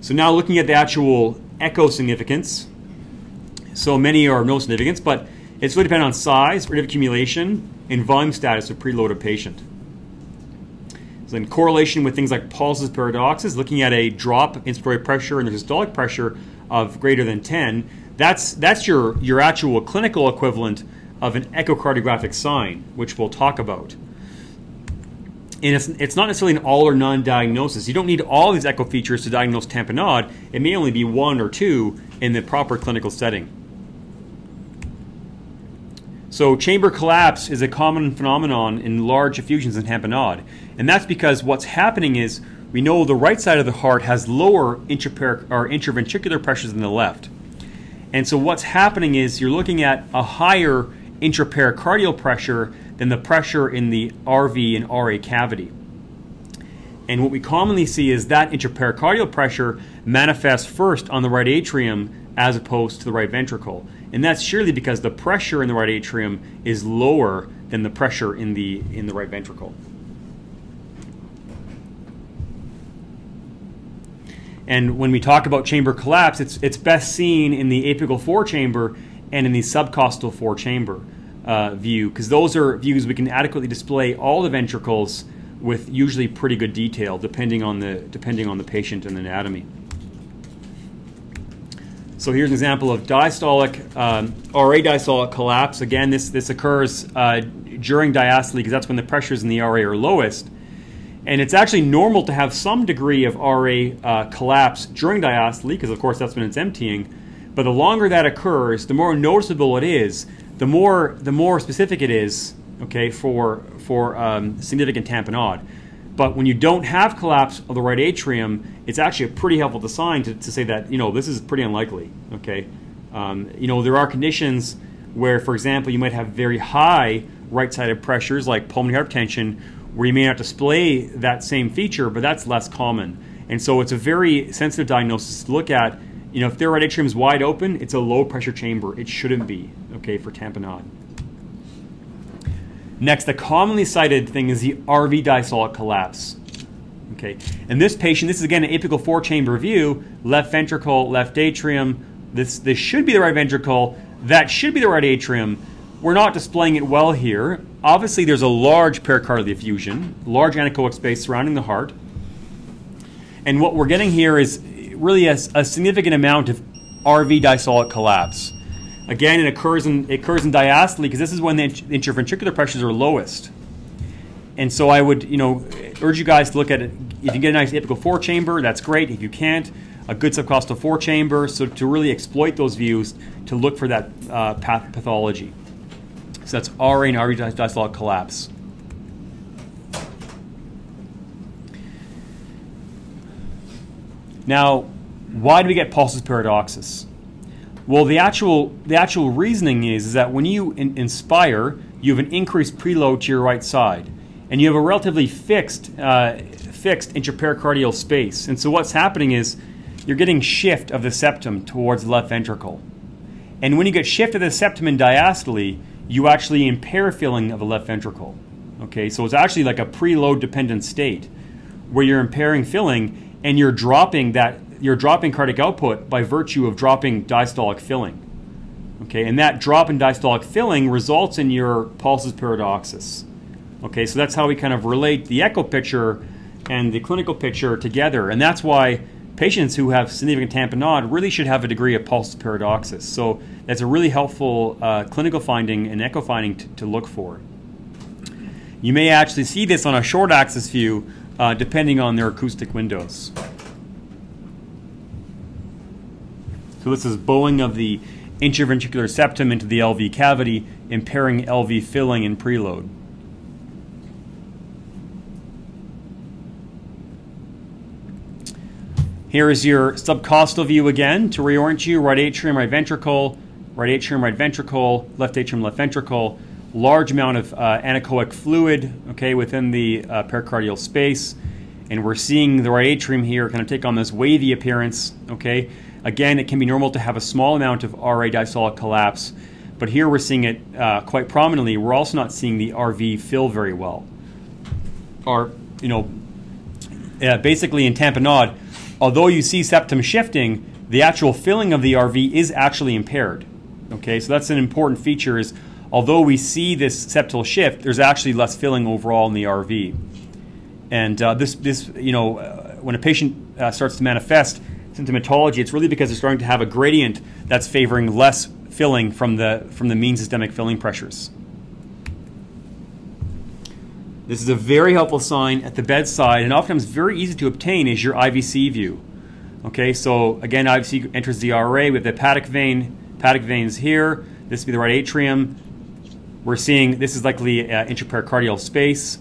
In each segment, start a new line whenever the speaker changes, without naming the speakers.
So now looking at the actual echo significance, so many are of no significance, but it's really dependent on size, rate of accumulation, and volume status of preloaded patient. So in correlation with things like pulses, paradoxes, looking at a drop in inspiratory pressure and the systolic pressure of greater than 10, that's your actual clinical equivalent of an echocardiographic sign, which we'll talk about. And it's not necessarily an all or none diagnosis. You don't need all these echo features to diagnose tamponade. It may only be one or two in the proper clinical setting. So chamber collapse is a common phenomenon in large effusions in tamponade. And that's because what's happening is we know the right side of the heart has lower intraventricular pressures than the left. And so what's happening is you're looking at a higher intrapericardial pressure than the pressure in the RV and RA cavity. And what we commonly see is that intrapericardial pressure manifests first on the right atrium as opposed to the right ventricle. And that's surely because the pressure in the right atrium is lower than the pressure in the right ventricle. And when we talk about chamber collapse, it's best seen in the apical forechamber and in the subcostal forechamber view, because those are views we can adequately display all the ventricles with usually pretty good detail, depending on the patient and the anatomy. So here's an example of diastolic, RA diastolic collapse. Again, this occurs during diastole because that's when the pressures in the RA are lowest. And it's actually normal to have some degree of RA collapse during diastole because, of course, that's when it's emptying. But the longer that occurs, the more noticeable it is, the more specific it is, okay, for significant tamponade. But when you don't have collapse of the right atrium, it's actually a pretty helpful sign to say that, you know, this is pretty unlikely, okay? You know, there are conditions where, for example, you might have very high right-sided pressures like pulmonary hypertension where you may not display that same feature, but that's less common. And so it's a very sensitive diagnosis to look at. You know, if their right atrium is wide open, it's a low-pressure chamber. It shouldn't be, okay, for tamponade. Next, the commonly cited thing is the RV diastolic collapse. Okay, and this patient, this is again an apical four-chamber view, left ventricle, left atrium. This should be the right ventricle. That should be the right atrium. We're not displaying it well here. Obviously, there's a large pericardial effusion, large anechoic space surrounding the heart. And what we're getting here is really a significant amount of RV diastolic collapse. Again, it occurs in diastole because this is when the intraventricular pressures are lowest. And so I would, you know, urge you guys to look at it. If you get a nice apical four-chamber, that's great. If you can't, a good subcostal four-chamber. So to really exploit those views, to look for that pathology. So that's RA and RV diastolic collapse. Now, why do we get pulsus paradoxus? Well, the actual reasoning is that when you inspire, you have an increased preload to your right side, and you have a relatively fixed intrapericardial space. And so what's happening is you're getting shift of the septum towards the left ventricle. And when you get shift of the septum in diastole, you actually impair filling of the left ventricle. Okay, so it's actually like a preload dependent state where you're impairing filling and you're dropping cardiac output by virtue of dropping diastolic filling. Okay, and that drop in diastolic filling results in your pulsus paradoxus. Okay, so that's how we kind of relate the echo picture and the clinical picture together, and that's why patients who have significant tamponade really should have a degree of pulsus paradoxus. So that's a really helpful clinical finding and echo finding to look for. You may actually see this on a short axis view depending on their acoustic windows. So this is bowing of the intraventricular septum into the LV cavity, impairing LV filling and preload. Here is your subcostal view again to reorient you. Right atrium, right ventricle, right atrium, right ventricle, left atrium, left ventricle. Large amount of anechoic fluid, okay, within the pericardial space. And we're seeing the right atrium here kind of take on this wavy appearance, okay. Again, it can be normal to have a small amount of RA diastolic collapse, but here we're seeing it quite prominently. We're also not seeing the RV fill very well. Or, you know, basically in tamponade, although you see septum shifting, the actual filling of the RV is actually impaired. Okay, so that's an important feature is, although we see this septal shift, there's actually less filling overall in the RV. And when a patient starts to manifest symptomatology, it's really because they're starting to have a gradient that's favoring less filling from the mean systemic filling pressures. This is a very helpful sign at the bedside, and oftentimes very easy to obtain is your IVC view. Okay, so again, IVC enters the RA with the hepatic vein. Hepatic veins here. This would be the right atrium. We're seeing this is likely intrapericardial space,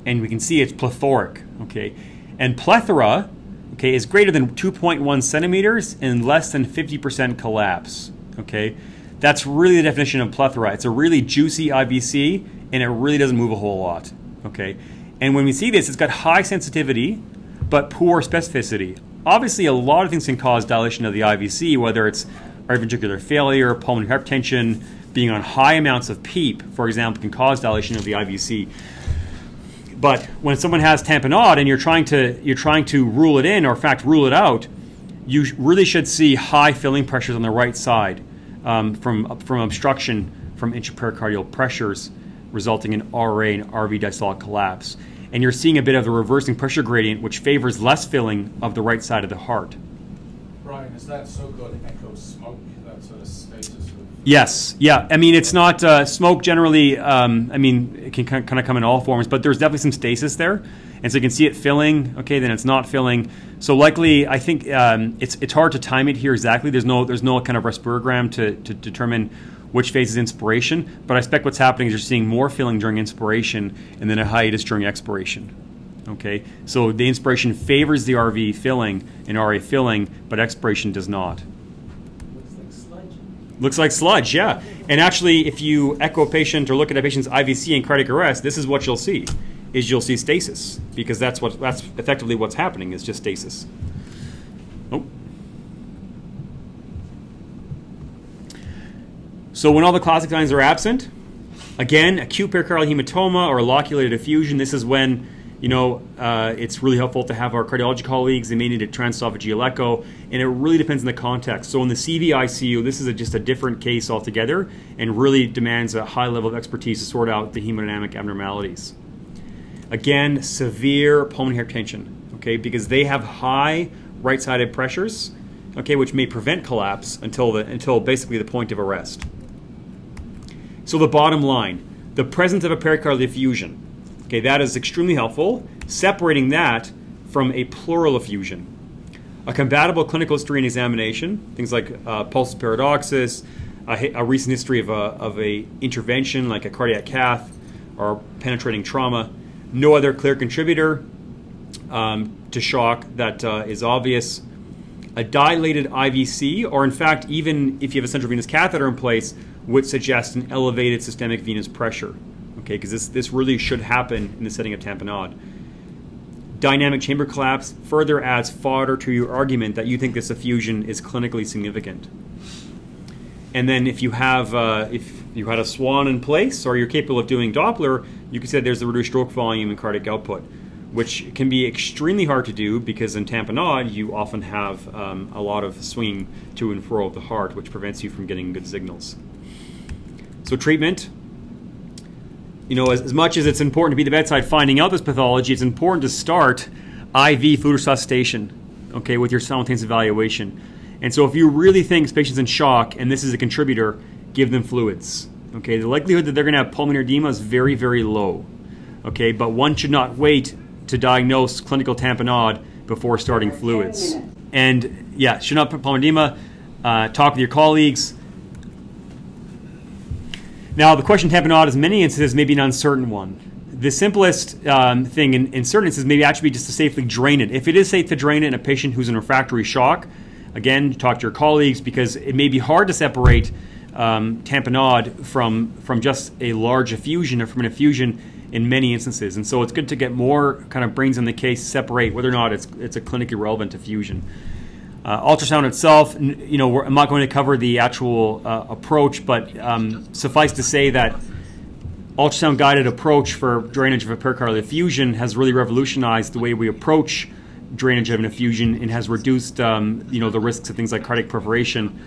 and we can see it's plethoric. Okay, and plethora, okay, is greater than 2.1 centimeters and less than 50% collapse. Okay, that's really the definition of plethora. It's a really juicy IVC, and it really doesn't move a whole lot. Okay, and when we see this, it's got high sensitivity but poor specificity. Obviously, a lot of things can cause dilation of the IVC, whether it's right ventricular failure, pulmonary hypertension, being on high amounts of PEEP, for example, can cause dilation of the IVC. But when someone has tamponade and you're trying to rule it in, or in fact rule it out, you really should see high filling pressures on the right side from obstruction from intrapericardial pressures, resulting in RA and RV diastolic collapse. And you're seeing a bit of the reversing pressure gradient, which favors less filling of the right side of the heart.
Brian, is that so-called echo smoke, that sort of status?
Yes, yeah. I mean, it's not smoke generally. I mean, it can kind of come in all forms, but there's definitely some stasis there, and so you can see it filling. Okay, then it's not filling. So likely, I think it's hard to time it here exactly. There's no kind of respirogram to determine which phase is inspiration, but I expect what's happening is you're seeing more filling during inspiration and then a hiatus during expiration. Okay, so the inspiration favors the RV filling and RA filling, but expiration does not.
Looks like sludge.
Looks like sludge, yeah. And actually, if you echo a patient or look at a patient's IVC and cardiac arrest, this is what you'll see: is you'll see stasis, because that's effectively what's happening, is just stasis. Oh. So when all the classic signs are absent, again, acute pericardial hematoma or loculated effusion, this is when it's really helpful to have our cardiology colleagues. They may need a transesophageal echo, and it really depends on the context. So in the CV ICU, this is just a different case altogether and really demands a high level of expertise to sort out the hemodynamic abnormalities. Again, severe pulmonary hypertension, okay, because they have high right-sided pressures, okay, which may prevent collapse until basically the point of arrest. So the bottom line, the presence of a pericardial effusion, okay, that is extremely helpful, separating that from a pleural effusion. A compatible clinical history and examination, things like pulsus paradoxus, a recent history of a intervention like a cardiac cath or penetrating trauma, no other clear contributor to shock that is obvious, a dilated IVC, or in fact, even if you have a central venous catheter in place, would suggest an elevated systemic venous pressure, okay, because this really should happen in the setting of tamponade. Dynamic chamber collapse further adds fodder to your argument that you think this effusion is clinically significant. And then if you have if you had a swan in place, or you're capable of doing Doppler, you could say there's the reduced stroke volume and cardiac output, which can be extremely hard to do because in tamponade you often have a lot of swinging to and fro of the heart, which prevents you from getting good signals. So treatment, as much as it's important to be at the bedside finding out this pathology, it's important to start IV fluid resuscitation, okay, with your simultaneous evaluation. And so if you really think this patient's in shock and this is a contributor, give them fluids. Okay, the likelihood that they're going to have pulmonary edema is very, very low. Okay, but one should not wait to diagnose clinical tamponade before starting fluids. And yeah, should not put pulmonary edema. Talk with your colleagues. Now, the question of tamponade is in many instances maybe an uncertain one. The simplest thing in certain instances may actually be just to safely drain it. If it is safe to drain it in a patient who's in refractory shock, again, talk to your colleagues, because it may be hard to separate tamponade from just a large effusion or from an effusion in many instances. And so it's good to get more kind of brains in the case to separate whether or not it's a clinically relevant effusion. Ultrasound itself, I'm not going to cover the actual approach, but suffice to say that ultrasound-guided approach for drainage of a pericardial effusion has really revolutionized the way we approach drainage of an effusion and has reduced the risks of things like cardiac perforation.